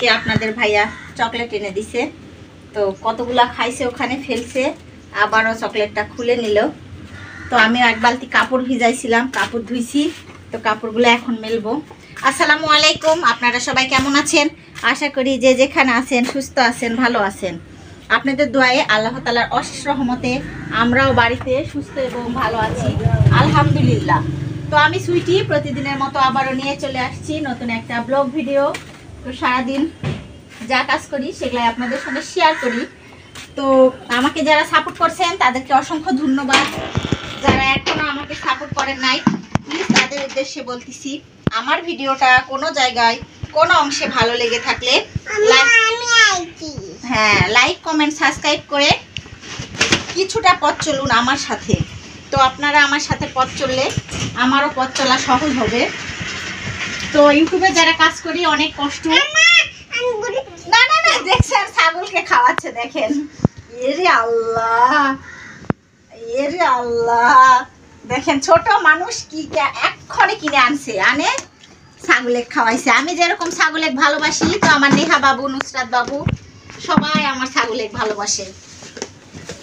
কে আপনাদের ভাইয়া চকলেট এনে দিছে, তো কতগুলা খাইছে ওখানে ফেলছে, আবারও চকলেটটা খুলে নিল। তো আমি এক বালতি কাপড় ভিজাইছিলাম, কাপড় ধুইছি, তো কাপড়গুলো এখন মেলবো। আসসালামু আলাইকুম, আপনারা সবাই কেমন আছেন? আশা করি যে যেখানে আছেন সুস্থ আছেন, ভালো আছেন। আপনাদের দোয়ায়ে আল্লাহ তাআলার অশেষ রহমতে আমরাও বাড়িতে সুস্থ এবং ভালো আছি, আলহামদুলিল্লাহ। তো আমি সুইটি প্রতিদিনের মতো আবারও নিয়ে চলে আসছি নতুন একটা ব্লগ ভিডিও। তো সারাদিন যা কাজ করি সেগুলাই আপনাদের সঙ্গে শেয়ার করি। তো আমাকে যারা সাপোর্ট করছেন তাদেরকে অসংখ্য ধন্যবাদ। যারা এখনো আমাকে সাপোর্ট করেন নাই, প্লিজ তাদের উদ্দেশ্যে বলতেছি, আমার ভিডিওটা কোনো জায়গায় কোনো অংশে ভালো লেগে থাকলে লাইক কমেন্ট সাবস্ক্রাইব করে কিছুটা পথ চলুন আমার সাথে। তো আপনারা আমার সাথে পথ চললে আমারও পথ চলা সহজ হবে। তো ইউটিউবে যারা কাজ করি অনেক কষ্ট। না না না, দেখছেন ছাগলকে খাওয়াচ্ছে, দেখেন। এরে আল্লাহ, এরে আল্লাহ, দেখেন ছোট মানুষ কি এক্ষণে কিনে আনছে, আনে ছাগলে খাওয়াইছে। আমি যেরকম ছাগলে ভালোবাসি, তো আমার নেহা বাবু, নুসরাত বাবু সবাই আমার ছাগলে ভালোবাসে।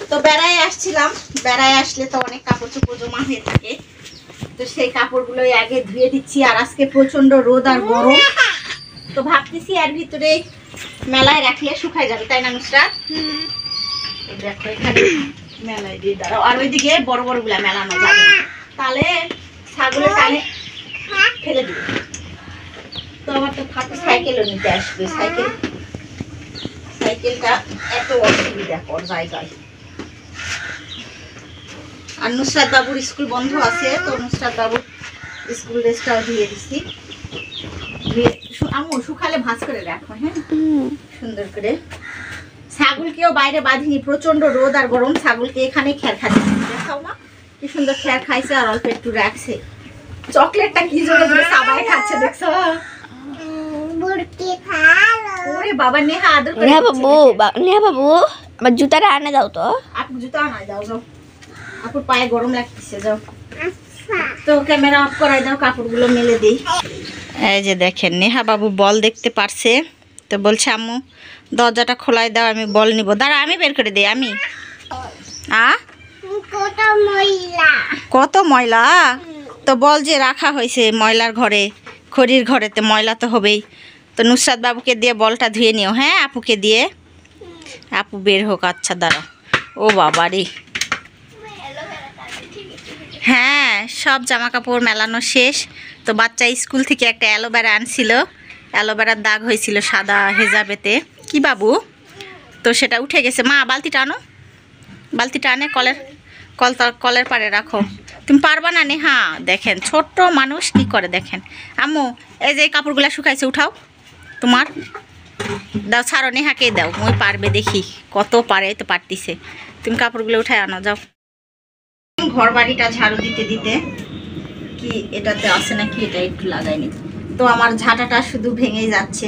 তো বেড়ায় আসছিলাম, বেড়ায় আসলে তো অনেক কাপড় চোপড় জমা হয়ে থাকে, তো সেই কাপড়গুলোই আগে ধুয়ে দিচ্ছি। আর আজকে প্রচন্ড রোদ আর গরম, তো ভাবতেছি এর ভিতরে মেলায় রাখলে শুকায় যাবে, তাই না নুসরাত? দেখো এখানে মেলায় দিয়ে দাঁড়াও, আর ওইদিকে বড় বড় গুলা মেলানো যাবে না, তাহলে ছাগলের টানে ফেলে দিবে। তো আমার তো ফাঁকা সাইকেলও নিতে আসবে, সাইকেলটা এত অসুবিধা কর জায়গায়। আর নুসরাত বাবুর স্কুল বন্ধ আছে, তো নুসরাত বাবুর স্কুল ড্রেসটাও ধুয়ে দিচ্ছি। আম্মু শুকালে ভাঁজ করে রাখো, হ্যাঁ, সুন্দর করে। ছাগলকেও বাইরে বাঁধিনি, প্রচন্ড রোদ আর গরম। ছাগলকে এখানে খ্যার খাচ্ছে, দেখাও না কি সুন্দর খ্যার খাইছে, আর অল্প একটু রাখছে। চকলেটটা কি জোরে জোরে সবাই খাচ্ছে, দেখছো? ওরে বাবা, নেহা আদর করে। নেহা বাবু আমার জুতাটা আনে দাও তো। আপু জুতা আনাই দাও, যাও, আপুর পায়ে গরম লাগতেছে, যাও। তো ক্যামেরা অফ করাই দাও, কাপড়গুলো মেলে দিই। এই যে দেখেন, নেহা বাবু বল দেখতে পারছে, তো বলছে আম্মু দরজাটা খোলাই দাও, আমি বল নিব। দাঁড়া, আমি বের করে দিই। আমি কত ময়লা, তো বল যে রাখা হয়েছে ময়লার ঘরে, খড়ির ঘরেতে ময়লা তো হবেই। তো নুসরাত বাবুকে দিয়ে বলটা ধুয়ে নিও, হ্যাঁ, আপুকে দিয়ে। আপু বের হোক, আচ্ছা দাঁড়া। ও বাবা রে, হ্যাঁ, সব জামা কাপড় মেলানো শেষ। তো বাচ্চা স্কুল থেকে একটা অ্যালোভেরা আনছিল, অ্যালোভেরার দাগ হয়েছিল সাদা হেজাবেতে। কি বাবু, তো সেটা উঠে গেছে। মা বালতিটা আনো, বালতিটা আনে কলের পাড়ে রাখো। তুমি পারবা না নেহা? দেখেন ছোট্ট মানুষ কি করে, দেখেন। আম্মু এই যে কাপড়গুলো শুকাইছে, উঠাও। তোমার দাও, ছাড়ো, নেহাকে দাও, ওই পারবে, দেখি কত পারে, তো পারতিছে। তুমি কাপড়গুলো উঠায় আনো, যাও। ঘর বাড়িটা ঝাড়ু দিতে দিতে কি এটাতে আসে নাকি, এটা একটু লাগাইনি, তো আমার ঝাঁটাটা শুধু ভেঙে যাচ্ছে,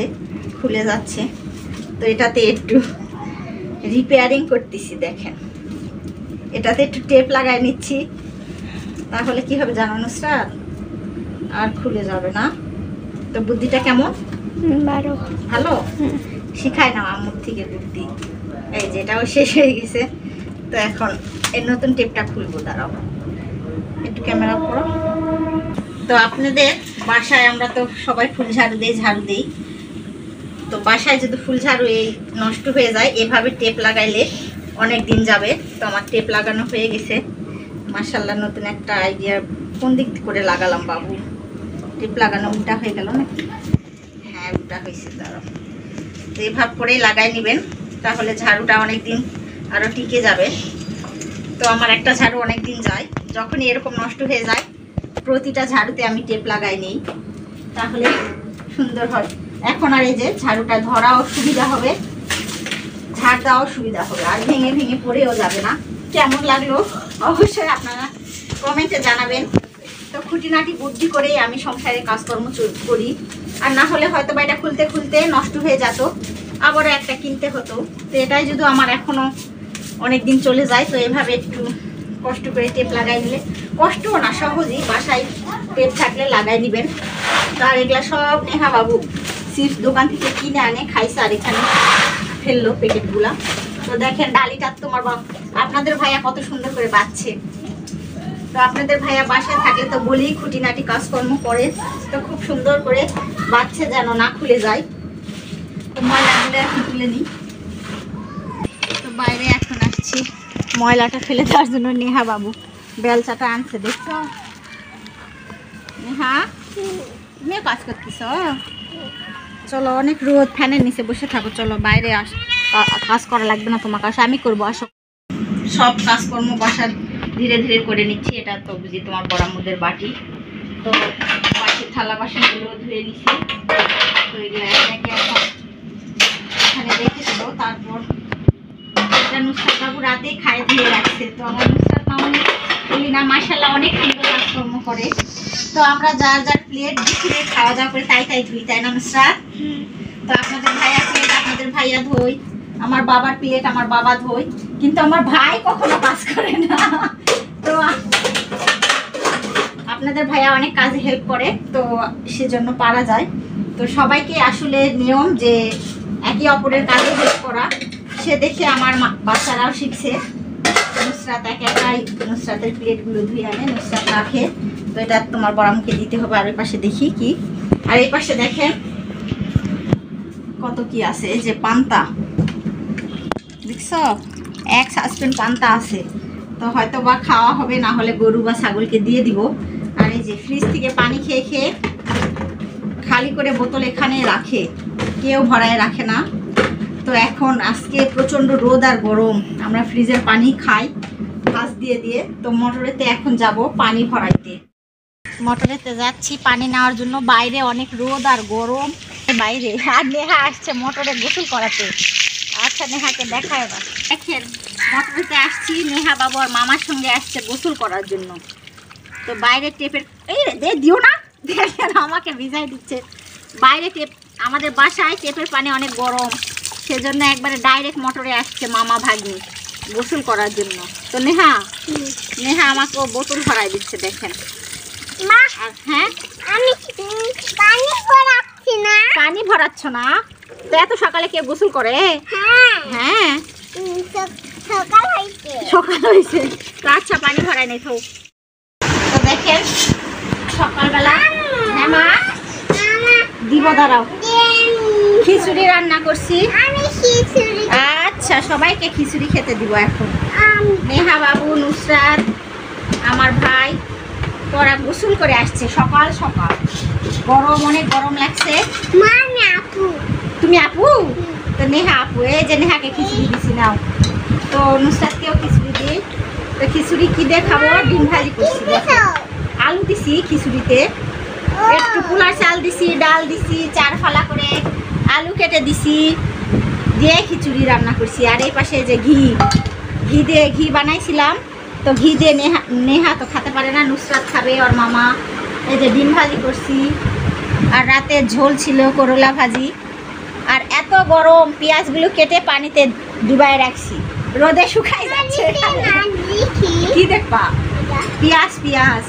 খুলে যাচ্ছে। তো এটাতে একটু রিপেয়ারিং করতেছি, দেখেন। এটাতে একটু টেপ লাগাই নিচ্ছি, তাহলে কি হবে জানো নুসরাত, আর খুলে যাবে না। তো বুদ্ধিটা কেমন? ভালো, শিখায় না আম্মুর থেকে বুদ্ধি। এই যে এটাও শেষ হয়ে গেছে, তো এখন এই নতুন টেপটা খুলবো, দাঁড়াও একটু ক্যামেরা করো। তো আপনাদের বাসায় আমরা তো সবাই ফুল ঝাড়ু দিই, তো বাসায় যদি ফুল ঝাড়ু এই নষ্ট হয়ে যায়, এভাবে টেপ লাগাইলে অনেক দিন যাবে। তো আমার টেপ লাগানো হয়ে গেছে, মাশাআল্লাহ। নতুন একটা আইডিয়া, কোন দিক করে লাগালাম বাবু? টেপ লাগানো উল্টা হয়ে গেল নাকি? হ্যাঁ, উল্টা হয়েছে, দাঁড়াও। তো এভাবে করেই লাগাই নেবেন, তাহলে ঝাড়ুটা অনেক দিন আরও টিকে যাবে। তো আমার একটা ঝাড়ু অনেক দিন যায়, যখনই এরকম নষ্ট হয়ে যায় প্রতিটা ঝাড়ুতে আমি টেপ লাগাই নিই, তাহলে সুন্দর হয়। এখন আর এই যে ঝাড়ুটা ধরাও সুবিধা হবে, ঝাড় দেওয়াও সুবিধা হবে, আর ভেঙে ভেঙে পড়েও যাবে না। কেমন লাগলো অবশ্যই আপনারা কমেন্টে জানাবেন। তো খুঁটিনাটি বুদ্ধি করেই আমি সংসারে কাজকর্ম করি, আর না হলে হয়তো বা এটা খুলতে খুলতে নষ্ট হয়ে যেত, আবারও একটা কিনতে হতো। তো এটাই যদি আমার এখনও অনেক দিন চলে যায়, তো এভাবে একটু কষ্ট করে টেপ লাগাই নিলে, কষ্টও না, সহজেই বাসায় টেপ থাকলে লাগাই দিবেন। তো আর এগুলা সব নেহা বাবু চিপস দোকান থেকে কিনে আনে খাইছে আর এখানে ফেললো প্যাকেটগুলা। তো দেখেন ডালিটা তোমার আপনাদের ভাইয়া কত সুন্দর করে বাচ্ছে। তো আপনাদের ভাইয়া বাসায় থাকলে তো বলেই খুঁটিনাটি কাজকর্ম করে, তো খুব সুন্দর করে বাচ্ছে যেন না খুলে যায়। তো ময়লাগুলো এখন তুলে নিই। তো বাইরে এখন আসছি ময়লাটা ফেলে দেওয়ার জন্য। নেহা বাবু বেলচাটা আনছে, দেখছো নেহা? তুমিও কাজ করতেছ? চলো, অনেক রোদ, ফ্যানের নিচে বসে থাকো, চলো বাইরে কাজ করা লাগবে না তোমার কাছে, আমি করবো। আসো, সব কাজকর্ম বাসার ধীরে ধীরে করে নিচ্ছি। এটা তো বুঝি তোমার বড়ামুদের বাটি, তো বাটির থালা বাসনগুলো ধুয়ে নিচ্ছি। তো এগুলো একে এখন এখানে রেখে দেবো। তারপর এটা নুসরাত বাবু রাতেই খাই ধুয়ে রাখছে। তো আমার নুসরাত মামনি বলি না মাশাআল্লাহ অনেক সুন্দর কাজকর্ম করে। তো আমরা যার যার প্লেট দিয়ে খাওয়া দাওয়া করে তাই তাই ধুই, তাই না নুসরাত? তো আপনাদের ভাইয়া প্লেট আপনাদের ভাইয়া ধোয়, আমার বাবার প্লেট আমার বাবা ধোয়, কিন্তু আমার ভাই কখনো কাজ করে না। তো আপনাদের ভাইয়া অনেক কাজে হেল্প করে, তো সেজন্য পারা যায়। তো সবাইকে আসলে নিয়ম যে একে অপরের কাজে হেল্প করা, সে দেখে আমার বাচ্চারাও শিখছে। নুসরাত একা একাই নুসরাতের প্লেটগুলো ধুয়ে আনে, নুসরাত রাখে। তো এটা তোমার বড়ামুখে দিতে হবে। আর ওই পাশে দেখি কি, আর এই পাশে দেখেন কত কি আছে। এই যে পান্তা দেখছো, এক সাসপেন্ড পান্তা আছে। তো হয়তো বা খাওয়া হবে, না হলে গরু বা ছাগলকে দিয়ে দিব। আর এই যে ফ্রিজ থেকে পানি খেয়ে খেয়ে খালি করে বোতল এখানে রাখে, কেউ ভরায় রাখে না। তো এখন আজকে প্রচণ্ড রোদ আর গরম, আমরা ফ্রিজের পানি খাই ভাঁজ দিয়ে দিয়ে। তো মোটরেতে এখন যাব পানি ভরাইতে, মোটরেতে যাচ্ছি পানি নেওয়ার জন্য। বাইরে অনেক রোদ আর গরম বাইরে, আর নেহা আসছে মোটরে গোসল করাতে। আচ্ছা নেহাকে দেখায় এবার। দেখেন মোটরেতে আসছি, নেহা বাবু আর মামার সঙ্গে আসছে গোসল করার জন্য। তো বাইরে টেপের দিও না, দেখেন আমাকে ভিজাই দিচ্ছে। বাইরে টেপ, আমাদের বাসায় টেপের পানি অনেক গরম, সেজন্য একবারে ডাইরেক্ট মোটরে আসছে মামা ভাগ্নি গোসল করার জন্য। তো নেহা আমাকে বোতল ভরাই দিচ্ছে, দেখেন। আর হ্যাঁ, আমি পানি ভরাচ্ছি না। পানি ভরাচ্ছ না? তো এত সকালে কে গোসল করে? হ্যাঁ সকাল হয়েছে। তো আচ্ছা পানি ভরাই নাই। তো দেখেন সকালবেলা, হ্যাঁ মা দিব, দাঁড়াও, খিচুড়ি রান্না করছি। আচ্ছা সবাইকে খিচুড়ি খেতে দিব এখন। নেহা বাবু, নুসরাত, আমার ভাই, তোরা গোসল করে আসছে সকাল সকাল। গরম, অনেক গরম লাগছে। তুমি আপু? তো নেহা আপু, এই যে নেহাকে খিচুড়ি দিছি, নাও। তো নুসরাতকেও খিচুড়ি দিই। তো খিচুড়ি কি দিয়ে খাবো? ডিম ভাজি করছি, আলু দিছি খিচুড়িতে, একটু পোলার চাল দিছি, ডাল দিছি, 4 ফালা করে আলু কেটে দিছি, দিয়ে খিচুড়ি রান্না করছি। আর এই পাশে যে ঘি দিয়ে ঘি বানাইছিলাম। তো ঘি দিয়ে নেহা তো খেতে পারে না, নুসরাত খাবে, ওর মামা। এই যে ডিম ভাজি করছি, আর রাতে ঝোল ছিল করলা ভাজি। আর এত গরম, পেঁয়াজগুলো কেটে পানিতে ডুবাই রাখছি, রোদে শুকাই যাচ্ছে। কি দেখবা? পেঁয়াজ।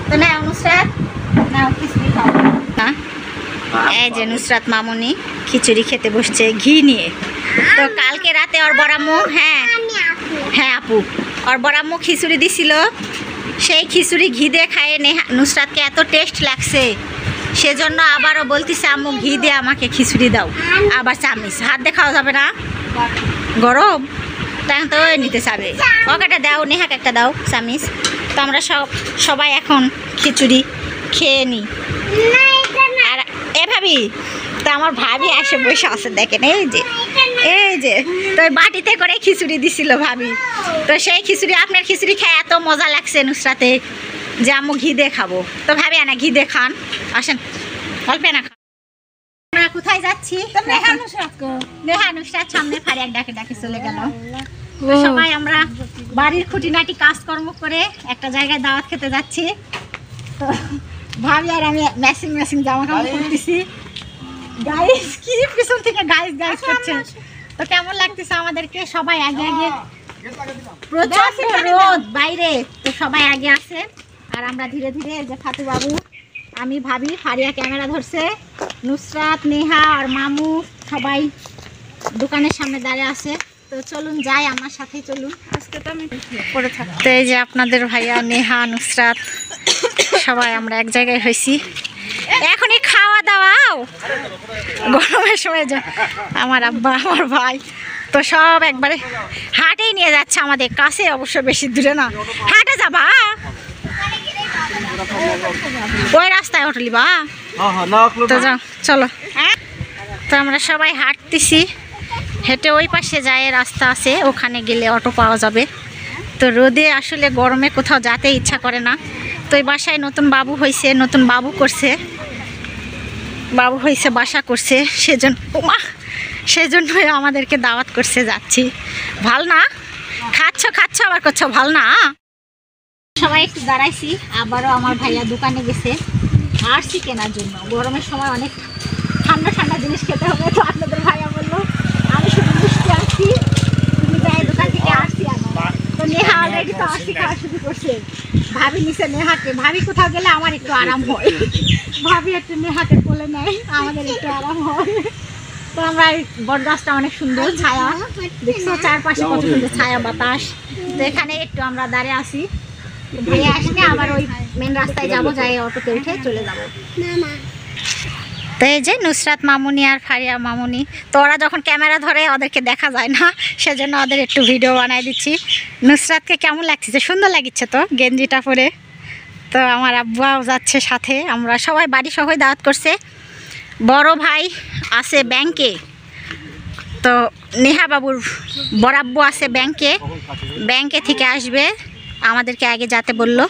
তো না নুসরাত, নাও খিচুড়ি খাও না। এই যে নুসরাত মামুনি খিচুড়ি খেতে বসছে ঘি নিয়ে। তো কালকে রাতে ওর বড়াম্মু, হ্যাঁ আপু, ওর বড়াম্মু খিচুড়ি দিছিল। সেই খিচুড়ি ঘি দিয়ে খায়ে নুসরাতকে এত টেস্ট লাগছে, সেজন্য আবারও বলতেছে আম্মু ঘি দিয়ে আমাকে খিচুড়ি দাও। আবার চামিচ, হাত দিয়ে খাওয়া যাবে না, গরম, তখন তো নিতে চাবে। ওকে একটা দাও, নেহাকে একটা দাও চামিচ। তো আমরা সবাই এখন খিচুড়ি খেয়ে নিই। আর এ ভাবি, তো আমার ভাবি আসে বসে আছে, দেখেন এই যে তো বাটিতে করে খিচুড়ি দিছিল ভাবি। তো সেই খিচুড়ি, আপনার খিচুড়ি খেয়ে এত মজা লাগছে নুসরাতে যে আম্মু ঘি দিয়ে খাবো। তো ভাবি আনা ঘি দিয়ে খান, আসেন অল্প না খান। আমরা কোথায় যাচ্ছি? নেহা নুসরাত সামনে ফারিয়াক ডাকে চলে গেল। সবাই আমরা বাড়ির খুঁটিনাটি কাজকর্ম করে একটা জায়গায় দাওয়াত খেতে যাচ্ছি। তো ভাবি আর আমি ম্যাচিং জামা কাপড় করতেছি। গাইস কি পিছন থেকে গাইস করছে। তো কেমন লাগতেছে আমাদেরকে? সবাই আগে প্রচন্ড রোদ বাইরে, তো সবাই আগে আছে। আর আমরা ধীরে ধীরে, যে ফাতু বাবু, আমি ভাবি, ফারিয়া ক্যামেরা ধরছে, নুসরাত, নেহা আর মামু সবাই দোকানের সামনে দাঁড়িয়ে আছে। তো চলুন যাই, আমার সাথেই চলুন। আজকে তো আমি পড়ে থাকবো। তো এই যে আপনাদের ভাইয়া, নেহা, নুসরাত সবাই আমরা এক জায়গায় হয়েছি। এখনই খাওয়া দাওয়াও গরমের সময় আমার আব্বা, আমার ভাই তো সব একবারে হাটেই নিয়ে যাচ্ছে আমাদের কাছে, অবশ্য বেশি দূরে না। হাটে যাবা? ওই রাস্তায় হোটেলি বা? তো যাও, চলো। তো আমরা সবাই হাঁটতেছি, হেঁটে ওই পাশে যায় রাস্তা আছে, ওখানে গেলে অটো পাওয়া যাবে। তো রোদে আসলে গরমে কোথাও যেতে ইচ্ছা করে না। তো এই বাসায় নতুন বাবু হয়েছে, নতুন বাবু হয়েছে বাসা করছে, সেজন্যই আমাদেরকে দাওয়াত করছে, যাচ্ছি। ভাল না? খাচ্ছ আবার করছো ভাল না? সবাই একটু দাঁড়াইছি, আবারও আমার ভাইয়া দোকানে গেছে আসছি কেনার জন্য। গরমের সময় অনেক ঠান্ডা ঠান্ডা জিনিস খেতে হবে। তো আপনাদের ভাইয়া বললো আমি শুধু মিষ্টি আসছি, তুমি যাই দোকান থেকে আসছি আনো। তো নেহা অলরেডি তো আসছি খাওয়া শুরু করছে। ভাবি নিচে নেহাকে, ভাবি কোথাও গেলে আমার একটু আরাম হয়, ভাবি একটু নেহাকে কোলে নেয়, আমাদের একটু আরাম হয়। তো আমরা এই বট গাছটা অনেক সুন্দর ছায়া, দেখছো চারপাশে কত সুন্দর ছায়া বাতাস। তো এখানে একটু আমরা দাঁড়িয়ে আছি, ভাইয়া আসলে আবার ওই মেন রাস্তায় যাবো, যাই অটোতে উঠে চলে যাবো। তো এই যে নুসরাত মামুনি আর ফারিয়া মামুনি, তো ওরা যখন ক্যামেরা ধরে ওদেরকে দেখা যায় না, সেজন্য ওদের একটু ভিডিও বানাই দিচ্ছি। নুসরাতকে কেমন লাগছে? সুন্দর লাগিচ্ছে তো গেঞ্জিটা পরে। তো আমার আব্বাও যাচ্ছে সাথে, আমরা সবাই বাড়ি সবাই দাওয়াত করছে। বড় ভাই আছে ব্যাংকে, তো নেহা বাবুর বড় আব্বু আছে ব্যাংকে থেকে আসবে, আমাদেরকে আগে যেতে বললো,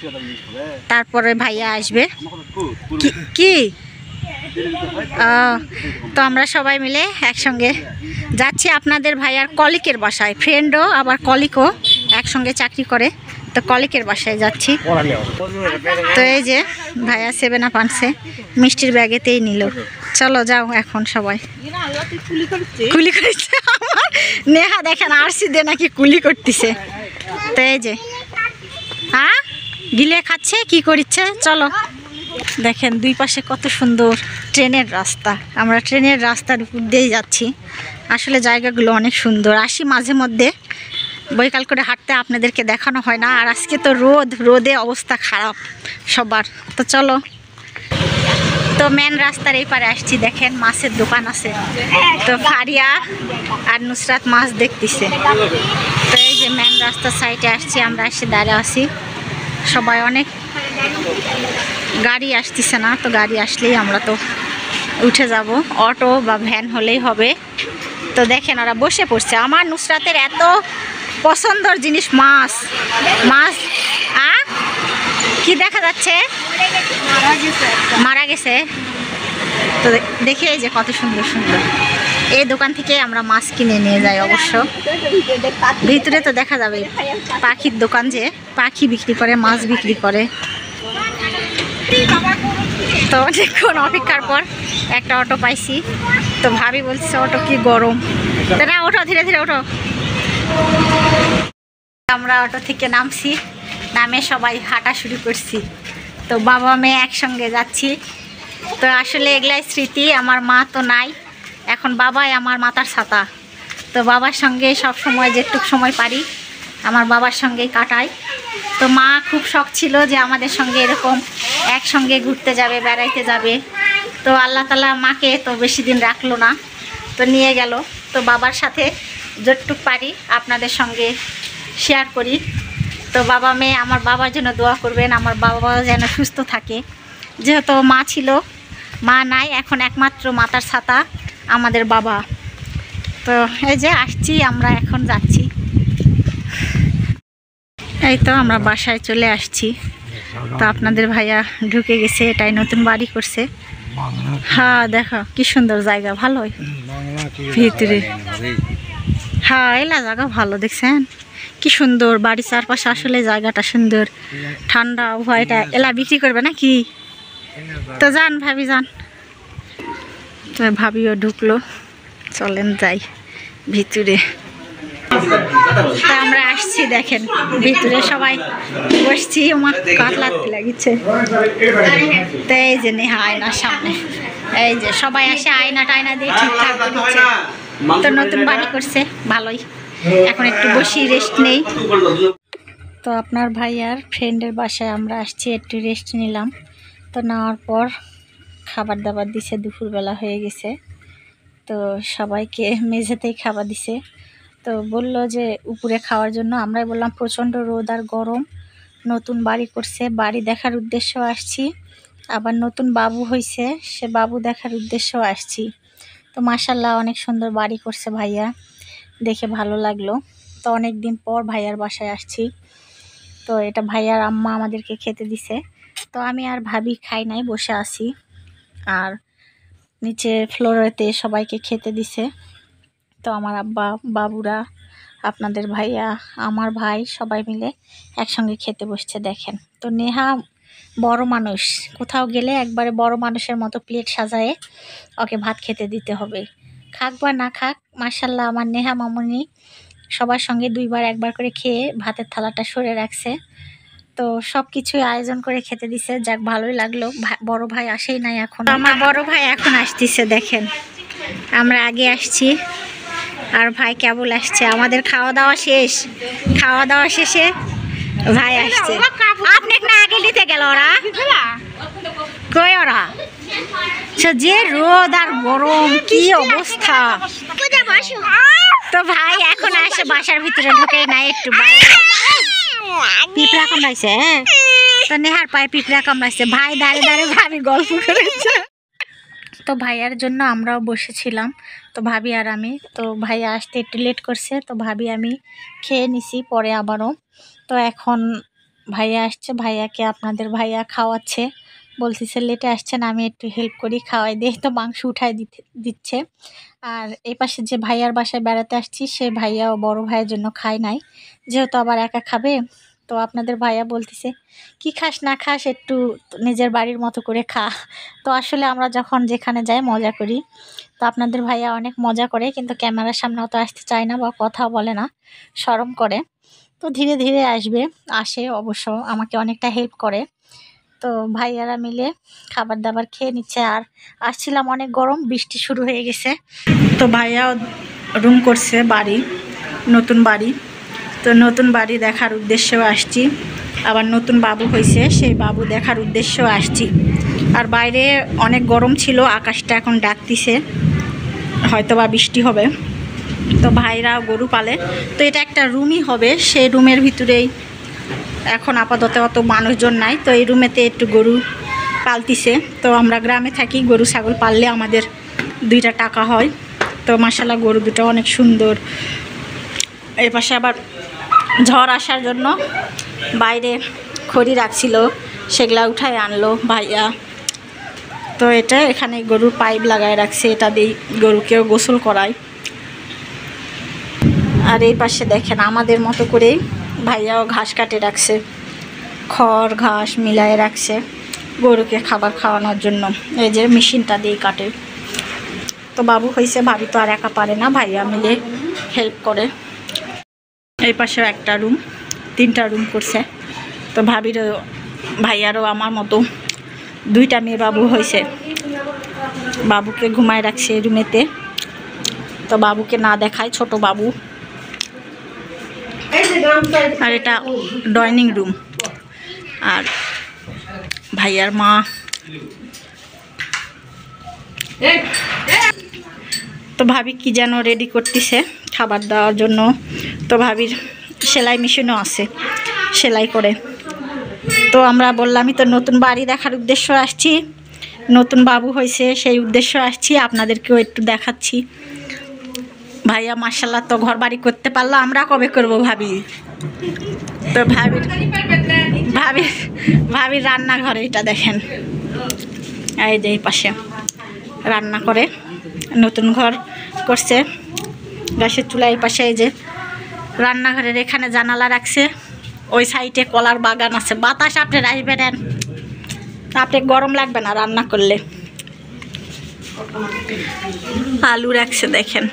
তারপরে ভাইয়া আসবে। কি তো আমরা সবাই মিলে একসঙ্গে যাচ্ছি আপনাদের ভাইয়ার কলিকের বাসায়। ফ্রেন্ডও আবার কলিকও একসঙ্গে চাকরি করে, তো কলিকের বাসায় যাচ্ছি। তো এই যে ভাইয়া 7 আপ আনছে, মিষ্টির ব্যাগেতেই নিল। চলো যাও এখন সবাই। কুলি করছে আমার নেহা, দেখেন আরসি দে নাকি কুলি করতেছে। তো এই যে হ্যাঁ গিলে খাচ্ছে, কি করছে। চলো দেখেন দুই পাশে কত সুন্দর ট্রেনের রাস্তা, আমরা ট্রেনের রাস্তার উপর দিয়েই যাচ্ছি। আসলে জায়গাগুলো অনেক সুন্দর, আসি মাঝে মধ্যে, বৈকাল করে হাঁটতে আপনাদেরকে দেখানো হয় না। আর আজকে তো রোদে অবস্থা খারাপ সবার। তো চলো, তো মেন রাস্তার এই পারে আসছি, দেখেন মাছের দোকান আছে। তো ফারিয়া আর নুসরাত মাছ দেখতেছে। তো এই যে মেন রাস্তার সাইডে আসছি, আমরা এসে দাঁড়িয়ে আছি, সবাই অনেক গাড়ি আসতেছে না, তো গাড়ি আসলেই আমরা তো উঠে যাব, অটো বা ভ্যান হলেই হবে। তো দেখেন ওরা বসে পড়ছে। আমার নুসরাতের এত পছন্দর জিনিস মাছ। কি দেখা যাচ্ছে? মারা গেছে। তো দেখে এই যে কত সুন্দর সুন্দর, এই দোকান থেকে আমরা মাছ কিনে নিয়ে যাই। অবশ্য ভিতরে তো দেখা যাবে পাখির দোকান, যে পাখি বিক্রি করে, মাছ বিক্রি করে। তো অনেকক্ষণ অপেক্ষার পর একটা অটো পাইছি। তো ভাবি বলছে অটো কি গরম, না ওঠো ধীরে ধীরে ওঠো। আমরা অটো থেকে নামছি, নামে সবাই হাঁটা শুরু করছি। তো বাবা মেয়ে একসঙ্গে যাচ্ছি। তো আসলে এগুলাই স্মৃতি। আমার মা তো নাই এখন, বাবাই আমার মাথার ছাতা। তো বাবার সঙ্গে সব সময় যেটুক সময় পারি আমার বাবার সঙ্গেই কাটাই। তো মা খুব শখ ছিল যে আমাদের সঙ্গে এরকম একসঙ্গে ঘুরতে যাবে, বেড়াইতে যাবে। তো আল্লাহ তাআলা মাকে তো বেশি দিন রাখলো না, তো নিয়ে গেল। তো বাবার সাথে যতটুক পারি আপনাদের সঙ্গে শেয়ার করি। তো বাবা মেয়ে, আমার বাবার জন্য দোয়া করবেন, আমার বাবা যেন সুস্থ থাকে। যেহেতু মা ছিল, মা নাই এখন, একমাত্র মাতার ছাতা আমাদের বাবা। তো এই যে আসছি, আমরা এখন যাচ্ছি। এই তো আমরা বাসায় চলে আসছি। তো আপনাদের ভাইয়া ঢুকে গেছে, এটাই নতুন বাড়ি করছে। হ্যাঁ দেখো কি সুন্দর জায়গা, ভালোই ভিতরে। হ্যাঁ এলা জায়গা ভালো, দেখছেন কি সুন্দর বাড়ির চারপাশে। আসলে জায়গাটা সুন্দর, ঠান্ডা আবহাওয়াটা। এলা বিক্রি করবে নাকি? তো যান ভাবি যান। তো ভাবিও ঢুকলো, চলেন যাই ভিতরে। তো আমরা আসছি, দেখেন ভিতরে সবাই বসছি, আমার কাত লাগতে লাগিচ্ছে। তো এই যে নেহা আয়নার সামনে এই যে সবাই আসে আয়না টায়না দিয়ে ঠিকঠাক করছে। তো নতুন বাড়ি করছে ভালোই। এখন একটু বসি রেস্ট নেই। তো আপনার ভাইয়ার ফ্রেন্ডের বাসায় আমরা আসছি, একটু রেস্ট নিলাম। তো নেওয়ার পর খাবার দাবার দিছে, দুপুরবেলা হয়ে গেছে। তো সবাইকে মেঝেতেই খাবার দিছে। তো বললো যে উপরে খাওয়ার জন্য। আমরাই বললাম প্রচণ্ড রোদ আর গরম, নতুন বাড়ি করছে, বাড়ি দেখার উদ্দেশ্যেও আসছি, আবার নতুন বাবু হয়েছে, সে বাবু দেখার উদ্দেশ্যেও আসছি। তো মাশাল্লাহ অনেক সুন্দর বাড়ি করছে ভাইয়া, দেখে ভালো লাগলো। তো অনেক দিন পর ভাইয়ার বাসায় আসছি। তো এটা ভাইয়ার আম্মা আমাদেরকে খেতে দিছে। তো আমি আর ভাবি খাই নাই, বসে আছি। আর নিচে ফ্লোরেতে সবাইকে খেতে দিছে। তো আমার আব্বা, বাবুরা, আপনাদের ভাইয়া, আমার ভাই সবাই মিলে একসঙ্গে খেতে বসছে দেখেন। তো নেহা বড় মানুষ, কোথাও গেলে একবারে বড় মানুষের মতো প্লেট সাজায়ে ওকে ভাত খেতে দিতে হবে, খাক বা না খাক। মাশাল্লাহ আমার নেহা মামুনি সবার সঙ্গে দুইবার একবার করে খেয়ে ভাতের থালাটা সরে রাখছে। তো সব কিছুই আয়োজন করে খেতে দিছে, যাক ভালোই লাগলো। বড় ভাই আসেই নাই এখন, আমার বড় ভাই এখন আসতেছে দেখেন। আমরা আগে আসছি আর ভাই কেবল আসছে। আমাদের খাওয়া দাওয়া শেষ, খাওয়া দাওয়া শেষে ভাই আসছে। আপনি না আগে নিতে গেল ওরা কই ওরা? যে রোদ আর গরম, কি অবস্থা। তো ভাই এখন আসে, বাসার ভিতরে ঢোকে নাই, একটু পিঁপড়া কামড়াইছে। তো নেহার পায়ে পিঁপড়া কামড়াইছে, ভাই দাঁড়িয়ে দাঁড়িয়ে ভাবি গল্প করেছে। তো ভাইয়ার জন্য আমরাও বসেছিলাম, তো ভাবি আর আমি। তো ভাইয়া আসতে একটু লেট করছে, তো ভাবি আমি খেয়ে নিছি পরে আবারও। তো এখন ভাইয়া আসছে, ভাইয়াকে আপনাদের ভাইয়া খাওয়াচ্ছে, বলতেছে লেটে আসছেন, আমি একটু হেল্প করি, খাওয়াই দিয়ে। তো মাংস উঠাই দিচ্ছে। আর এই পাশে যে ভাইয়ার বাসায় বেড়াতে আসছি, সে ভাইয়াও বড় ভাইয়ের জন্য খায় নাই, যেহেতু আবার একা খাবে। তো আপনাদের ভাইয়া বলতেছে কি খাস না খাস একটু নিজের বাড়ির মতো করে খা। তো আসলে আমরা যখন যেখানে যাই মজা করি। তো আপনাদের ভাইয়া অনেক মজা করে, কিন্তু ক্যামেরার সামনে অত আসতে চায় না বা কথা বলে না, শরম করে। তো ধীরে ধীরে আসে অবশ্য, আমাকে অনেকটা হেল্প করে। তো ভাইয়ারা মিলে খাবার দাবার খেয়ে নিচ্ছে। আর আসছিলাম অনেক গরম, বৃষ্টি শুরু হয়ে গেছে। তো ভাইয়াও রুম করছে, বাড়ি, নতুন বাড়ি। তো নতুন বাড়ি দেখার উদ্দেশ্যেও আসছি, আবার নতুন বাবু হয়েছে, সেই বাবু দেখার উদ্দেশ্যেও আসছি। আর বাইরে অনেক গরম ছিল, আকাশটা এখন ডাকতিছে, হয়তো বা বৃষ্টি হবে। তো ভাইরা গরু পালে, তো এটা একটা রুমই হবে, সেই রুমের ভিতরেই এখন আপাতত অত মানুষজন নাই। তো এই রুমেতে একটু গরু পালতিছে। তো আমরা গ্রামে থাকি, গরু ছাগল পাললে আমাদের 2টা টাকা হয়। তো মাশাআল্লাহ গরু দুটো অনেক সুন্দর। এই পাশে আবার ঝড় আসার জন্য বাইরে খড়ি রাখছিল, সেগুলা উঠায় আনলো ভাইয়া। তো এটা এখানে গরুর পাইপ লাগায় রাখছে, এটা দিয়ে গরুকেও গোসল করায়। আর এই পাশে দেখেন আমাদের মতো করে ভাইয়াও ঘাস কাটে রাখছে, খড় ঘাস মিলায় রাখছে গরুকে খাবার খাওয়ানোর জন্য। এই যে মেশিনটা দিয়ে কাটে। তো বাবু হয়েছে, ভাবি তো আর একা পারে না, ভাইয়া মিলে হেল্প করে। এই পাশেও একটা রুম, 3টা রুম করছে। তো ভাইয়ারও আমার মতো 2টা মেয়ে বাবু হয়েছে, বাবুকে ঘুমায় রাখছে রুমেতে। তো বাবুকে না দেখায়, ছোট বাবু। আর এটা ডাইনিং রুম। আর ভাইয়ার মা, তো ভাবি কি যেন রেডি করতেছে খাবার দেওয়ার জন্য। তো ভাবির সেলাই মেশিনও আছে, সেলাই করে। তো আমরা বললামই তো নতুন বাড়ি দেখার উদ্দেশ্য আসছি, নতুন বাবু হয়েছে সেই উদ্দেশ্য আসছি, আপনাদেরকেও একটু দেখাচ্ছি। ভাইয়া মাশাআল্লাহ তো ঘর বাড়ি করতে পারলো, আমরা কবে করব ভাবি। তো ভাবির রান্নাঘরে এটা দেখেন, এই যে এই পাশে রান্না করে, নতুন ঘর করছে, গ্যাসের চুলা। এই পাশে এই যে রান্নাঘরের এখানে জানালা রাখছে, ওই সাইডে কলার বাগান আছে, বাতাস আপনি আসবেন, আপনি গরম লাগবে না রান্না করলে। আলু রাখছে দেখেন,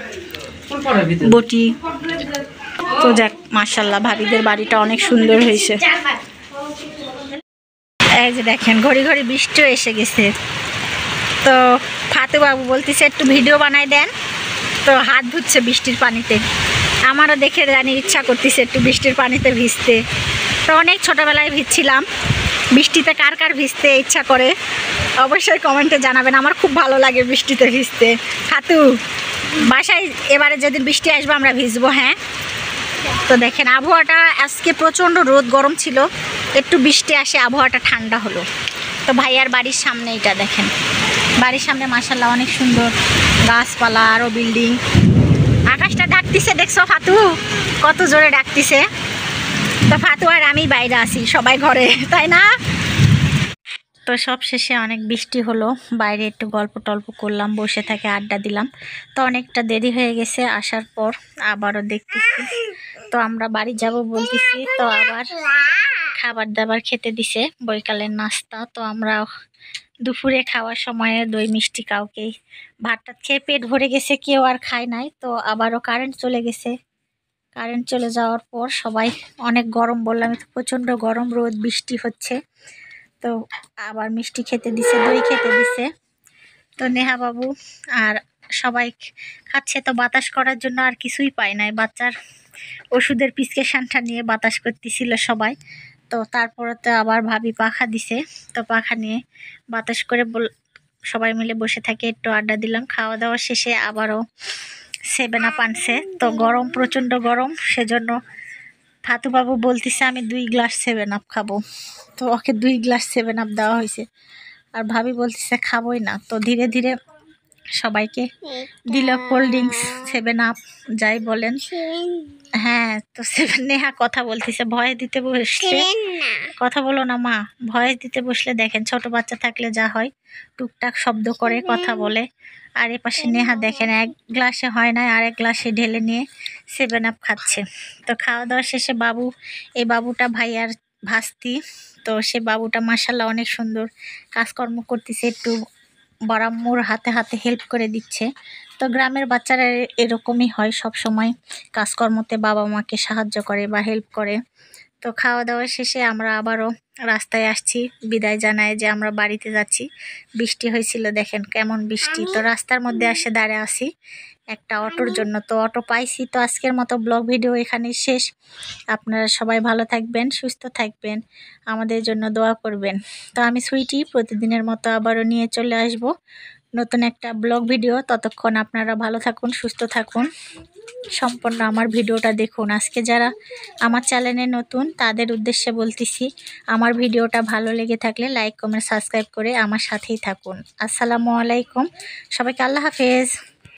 বটি। তো যাক মাশাআল্লাহ ভাবিদের বাড়িটা অনেক সুন্দর হয়েছে। এই যে দেখেন ঘড়ি ঘড়ি বৃষ্টিও এসে গেছে। তো ফাতু বাবু বলতেছে একটু ভিডিও বানাই দেন, তো হাত ধুচ্ছে বৃষ্টির পানিতে। আমারও দেখে জানি ইচ্ছা করতেছে একটু বৃষ্টির পানিতে ভিজতে। তো অনেক ছোটোবেলায় ভিজছিলাম। বৃষ্টিতে কার কার ভিজতে ইচ্ছা করে অবশ্যই কমেন্টে জানাবেন। আমার খুব ভালো লাগে বৃষ্টিতে ভিজতে। ফাতু, বাসায় এবারে যেদিন বৃষ্টি আসবে আমরা ভিজবো, হ্যাঁ? তো দেখেন আবহাওয়াটা আজকে প্রচণ্ড রোদ গরম ছিল, একটু বৃষ্টি আসে আবহাওয়াটা ঠান্ডা হলো। তো ভাইয়ার বাড়ির সামনে এটা দেখেন, বাড়ির সামনে মাশাআল্লাহ অনেক সুন্দর গাছপালা, আরও বিল্ডিং। আকাশটা ডাকতিছে, দেখছো ফাতু কত জোরে ডাকতিছে। তো ফাতু আর আমি বাইরে আছি, সবাই ঘরে, তাই না? তো সব শেষে অনেক বৃষ্টি হলো, বাইরে একটু গল্প টল্প করলাম, বসে থেকে আড্ডা দিলাম। তো অনেকটা দেরি হয়ে গেছে আসার পর, আবারও দেখতেছি। তো আমরা বাড়ি যাব বলতেছি, তো আবার খাবার দাবার খেতে দিছে, বৈকালের নাস্তা। তো আমরা দুপুরে খাওয়ার সময়ে দই মিষ্টি কাউকেই ভাত টাত খেয়ে পেট ভরে গেছে, কেউ আর খায় নাই। তো আবারও কারেন্ট চলে গেছে। কারেন্ট চলে যাওয়ার পর সবাই অনেক গরম, বললাম তো প্রচণ্ড গরম, রোদ বৃষ্টি হচ্ছে। তো আবার মিষ্টি খেতে দিছে, দই খেতে দিছে। তো নেহা বাবু আর সবাই খাচ্ছে। তো বাতাস করার জন্য আর কিছুই পায় নাই, বাচ্চার ওষুধের প্রেসক্রিপশনটা নিয়ে বাতাস করতেছিল সবাই। তো তারপরে তো আবার ভাবি পাখা দিছে, তো পাখা নিয়ে বাতাস করে সবাই মিলে বসে থাকে, একটু আড্ডা দিলাম। খাওয়া দাওয়া শেষে আবারও 7 আপ আনছে। তো গরম, প্রচণ্ড গরম, সেজন্য ফাতু বাবু বলতেছে আমি 2 গ্লাস 7 আপ খাবো। তো ওকে 2 গ্লাস 7 আপ দেওয়া হয়েছে, আর ভাবি বলতেছে খাবোই না। তো ধীরে ধীরে সবাইকে দিল কোল্ড ড্রিঙ্কস, 7 আপ যাই বলেন। হ্যাঁ, তো 7 নেহা কথা বলতেছে, ভয়েস দিতে বসলে, কথা বলো না মা, ভয়েস দিতে বসলে দেখেন ছোট বাচ্চা থাকলে যা হয়, টুকটাক শব্দ করে কথা বলে। আর এপাশে নেহা দেখেন এক গ্লাসে হয় না, আর এক গ্লাসে ঢেলে নিয়ে 7 আপ খাচ্ছে। তো খাওয়া দাওয়া শেষে বাবু, এই বাবুটা ভাইয়ার ভাস্তি। তো সে বাবুটা মাশাআল্লাহ অনেক সুন্দর কাজকর্ম করতেছে, একটু বড়াম্মুর হাতে হাতে হেল্প করে দিচ্ছে। তো গ্রামের বাচ্চারা এরকমই হয়, সব সময় কাজকর্মতে বাবা মাকে সাহায্য করে বা হেল্প করে। তো খাওয়া দাওয়া শেষে আমরা আবারও রাস্তায় আসছি, বিদায় জানায় যে আমরা বাড়িতে যাচ্ছি। বৃষ্টি হয়েছিল, দেখেন কেমন বৃষ্টি। তো রাস্তার মধ্যে এসে দাঁড়িয়ে আছি একটা অটোর জন্য, তো অটো পাইছি। তো আজকের মতো ব্লগ ভিডিও এখানেই শেষ। আপনারা সবাই ভালো থাকবেন, সুস্থ থাকবেন, আমাদের জন্য দোয়া করবেন। তো আমি সুইটি প্রতিদিনের মতো আবারও নিয়ে চলে আসব নতুন একটা ব্লগ ভিডিও। ততক্ষণ আপনারা ভালো থাকুন, সুস্থ থাকুন, সম্পূর্ণ আমার ভিডিওটা দেখুন। আজকে যারা আমার চ্যানেলে নতুন তাদের উদ্দেশ্যে বলতেছি, আমার ভিডিওটা ভালো লেগে থাকলে লাইক কমেন্ট সাবস্ক্রাইব করে আমার সাথেই থাকুন। আসসালামু আলাইকুম, সবাইকে আল্লাহ হাফেজ।